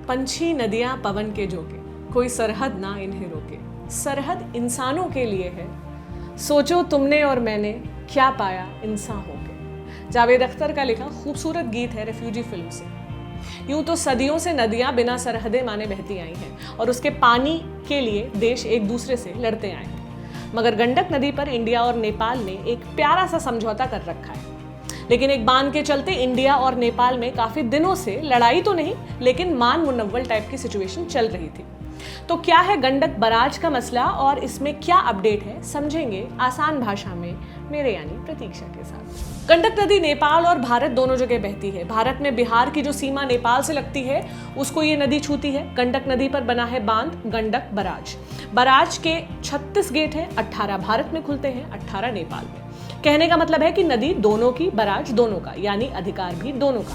पंछी नदियां पवन के झोंके, कोई सरहद ना इन्हें रोके। सरहद इंसानों के लिए है, सोचो तुमने और मैंने क्या पाया इंसान होके। जावेद अख्तर का लिखा खूबसूरत गीत है रेफ्यूजी फिल्म से। यूं तो सदियों से नदियां बिना सरहदें माने बहती आई हैं और उसके पानी के लिए देश एक दूसरे से लड़ते आए हैं, मगर गंडक नदी पर इंडिया और नेपाल ने एक प्यारा सा समझौता कर रखा है। लेकिन एक बांध के चलते इंडिया और नेपाल में काफी दिनों से लड़ाई तो नहीं, लेकिन मान मुनव्वल टाइप की सिचुएशन चल रही थी। तो क्या है गंडक बराज का मसला और इसमें क्या अपडेट है, समझेंगे आसान भाषा में मेरे यानी प्रतीक्षा के साथ। गंडक नदी नेपाल और भारत दोनों जगह बहती है। भारत में बिहार की जो सीमा नेपाल से लगती है उसको ये नदी छूती है। गंडक नदी पर बना है बांध गंडक बराज। बराज के 36 गेट हैं, 18 भारत में खुलते हैं, 18 नेपाल में। कहने का मतलब है कि नदी दोनों की, बराज दोनों का, यानी अधिकार भी दोनों का।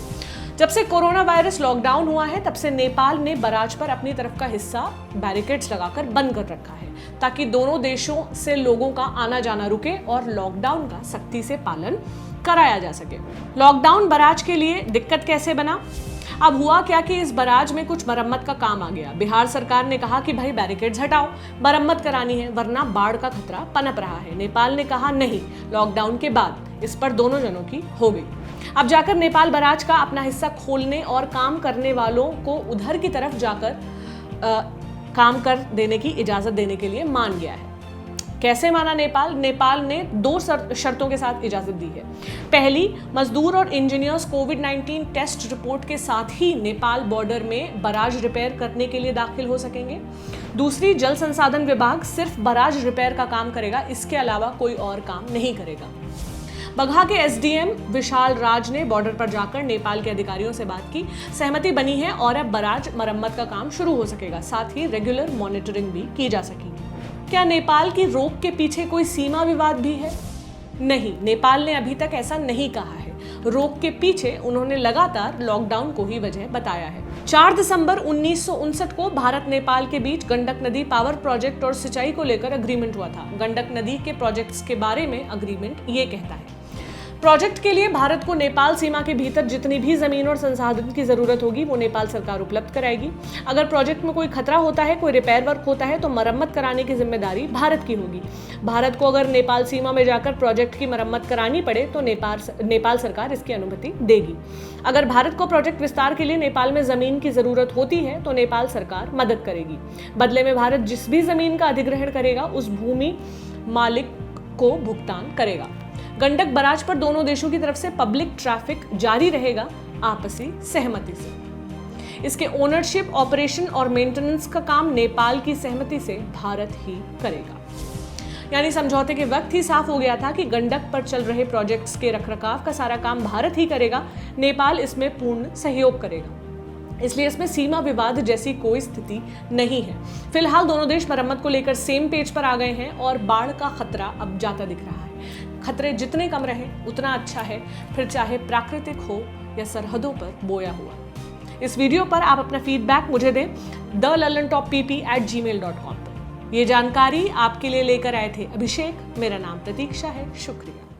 जब से कोरोना वायरस लॉकडाउन हुआ है तब से नेपाल ने बराज पर अपनी तरफ का हिस्सा बैरिकेड्स लगाकर बंद कर रखा है, ताकि दोनों देशों से लोगों का आना जाना रुके और लॉकडाउन का सख्ती से पालन कराया जा सके। लॉकडाउन बराज के लिए दिक्कत कैसे बना? अब हुआ क्या कि इस बराज में कुछ मरम्मत का काम आ गया। बिहार सरकार ने कहा कि भाई बैरिकेड्स हटाओ, मरम्मत करानी है वरना बाढ़ का खतरा पनप रहा है। नेपाल ने कहा नहीं, लॉकडाउन के बाद इस पर दोनों जनों की हो गई। अब जाकर नेपाल बराज का अपना हिस्सा खोलने और काम करने वालों को उधर की तरफ जाकर काम कर देने की इजाजत देने के लिए मान गया है। कैसे माना नेपाल? नेपाल ने 2 शर्तों के साथ इजाजत दी है। पहली, मजदूर और इंजीनियर्स कोविड-19 टेस्ट रिपोर्ट के साथ ही नेपाल बॉर्डर में बराज रिपेयर करने के लिए दाखिल हो सकेंगे। दूसरी, जल संसाधन विभाग सिर्फ बराज रिपेयर का काम करेगा, इसके अलावा कोई और काम नहीं करेगा। बगहा के एसडीएम विशाल राज ने बॉर्डर पर जाकर नेपाल के अधिकारियों से बात की, सहमति बनी है और अब बराज मरम्मत का काम शुरू हो सकेगा। साथ ही रेगुलर मॉनिटरिंग भी की जा सकेगी। क्या नेपाल की रोक के पीछे कोई सीमा विवाद भी है? नहीं, नेपाल ने अभी तक ऐसा नहीं कहा है। रोक के पीछे उन्होंने लगातार लॉकडाउन को ही वजह बताया है। 4 दिसंबर 1959 को भारत नेपाल के बीच गंडक नदी पावर प्रोजेक्ट और सिंचाई को लेकर अग्रीमेंट हुआ था। गंडक नदी के प्रोजेक्ट्स के बारे में अग्रीमेंट ये कहता है, प्रोजेक्ट के लिए भारत को नेपाल सीमा के भीतर जितनी भी जमीन और संसाधन की जरूरत होगी वो नेपाल सरकार उपलब्ध कराएगी। अगर प्रोजेक्ट में कोई खतरा होता है, कोई रिपेयर वर्क होता है तो मरम्मत कराने की जिम्मेदारी भारत की होगी। भारत को अगर नेपाल सीमा में जाकर प्रोजेक्ट की मरम्मत करानी पड़े तो नेपाल सरकार इसकी अनुमति देगी। अगर भारत को प्रोजेक्ट विस्तार के लिए नेपाल में जमीन की जरूरत होती है तो नेपाल सरकार मदद करेगी। बदले में भारत जिस भी जमीन का अधिग्रहण करेगा उस भूमि मालिक को भुगतान करेगा। गंडक बराज पर दोनों देशों की तरफ से पब्लिक ट्रैफिक जारी रहेगा आपसी सहमति से। इसके ओनरशिप, ऑपरेशन और मेंटेनेंस का काम नेपाल की सहमति से भारत ही करेगा। यानी समझौते के वक्त ही साफ हो गया था कि गंडक पर चल रहे प्रोजेक्ट्स के रखरखाव का सारा काम भारत ही करेगा, नेपाल इसमें पूर्ण सहयोग करेगा। इसलिए इसमें सीमा विवाद जैसी कोई स्थिति नहीं है। फिलहाल दोनों देश मरम्मत को लेकर सेम पेज पर आ गए हैं और बाढ़ का खतरा अब जाता दिख रहा है। खतरे जितने कम रहे उतना अच्छा है, फिर चाहे प्राकृतिक हो या सरहदों पर बोया हुआ। इस वीडियो पर आप अपना फीडबैक मुझे दें thelalantoppp@gmail.com पर। ये जानकारी आपके लिए लेकर आए थे अभिषेक। मेरा नाम प्रतीक्षा है। शुक्रिया।